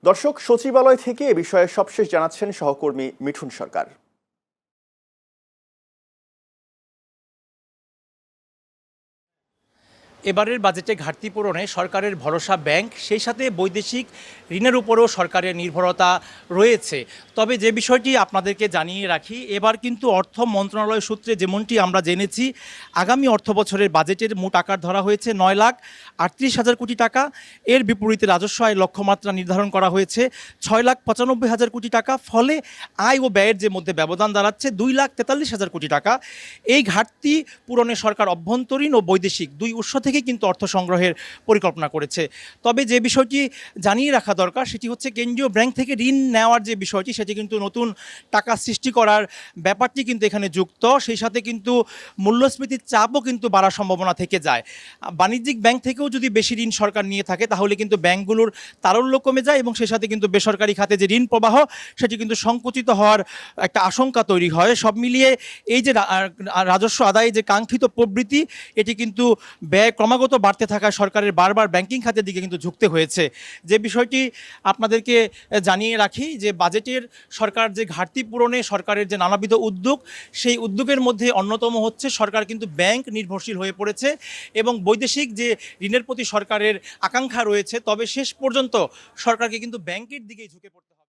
দর্শক, সচিবালয় থেকে এ বিষয়ে সবশেষ জানাচ্ছেন সহকর্মী মিঠুন সরকার। এবারের বাজেটে ঘাটতি পূরণে সরকারের ভরসা ব্যাংক, সেই সাথে বৈদেশিক ঋণের উপরেও সরকারের নির্ভরতা রয়েছে। তবে যে বিষয়টি আপনাদেরকে জানিয়ে রাখি, এবার কিন্তু অর্থ মন্ত্রণালয় সূত্রে যেমনটি আমরা জেনেছি, আগামী অর্থ বছরের বাজেটের মোট আকার ধরা হয়েছে 9,38,000 কোটি টাকা। এর বিপরীতে রাজস্ব আয় লক্ষ্যমাত্রা নির্ধারণ করা হয়েছে 6,95,000 কোটি টাকা। ফলে আয় ও ব্যয়ের যে মধ্যে ব্যবধান দাঁড়াচ্ছে 2,43,000 কোটি টাকা। এই ঘাটতি পূরণে সরকার অভ্যন্তরীণ ও বৈদেশিক দুই উৎস থেকে কিন্তু অর্থ সংগ্রহের পরিকল্পনা করেছে। তবে যে বিষয়টি জানিয়ে রাখা দরকার সেটি হচ্ছে, কেন্দ্রীয় ব্যাংক থেকে ঋণ নেওয়ার যে বিষয়টি সেটি কিন্তু নতুন টাকা সৃষ্টি করার ব্যাপারটি কিন্তু এখানে যুক্ত। সেই সাথে কিন্তু মূল্যস্ফীতির চাপও কিন্তু বাড়ার সম্ভাবনা থেকে যায়। বাণিজ্যিক ব্যাংক থেকেও যদি বেশি ঋণ সরকার নিয়ে থাকে তাহলে কিন্তু ব্যাংকগুলোর তারল্য কমে যায় এবং সেই সাথে কিন্তু বেসরকারি খাতে যে ঋণ প্রবাহ সেটি কিন্তু সংকুচিত হওয়ার একটা আশঙ্কা তৈরি হয়। সব মিলিয়ে এই যে রাজস্ব আদায়ে যে কাঙ্ক্ষিত প্রবৃদ্ধি, এটি কিন্তু ব্যয় ক্রমাগত বাড়তে থাকায় সরকারের বারবার ব্যাংকিং খাতের দিকে কিন্তু ঝুঁকতে হয়েছে। যে বিষয়টি আপনাদেরকে জানিয়ে রাখি, যে বাজেটের সরকার যে ঘাটতি পূরণে সরকারের যে নানাবিধ উদ্যোগ, সেই উদ্যোগের মধ্যে অন্যতম হচ্ছে সরকার কিন্তু ব্যাংক নির্ভরশীল হয়ে পড়েছে এবং বৈদেশিক যে ঋণের প্রতি সরকারের আকাঙ্ক্ষা রয়েছে, তবে শেষ পর্যন্ত সরকারকে কিন্তু ব্যাংকের দিকেই ঝুঁকে পড়তে হবে।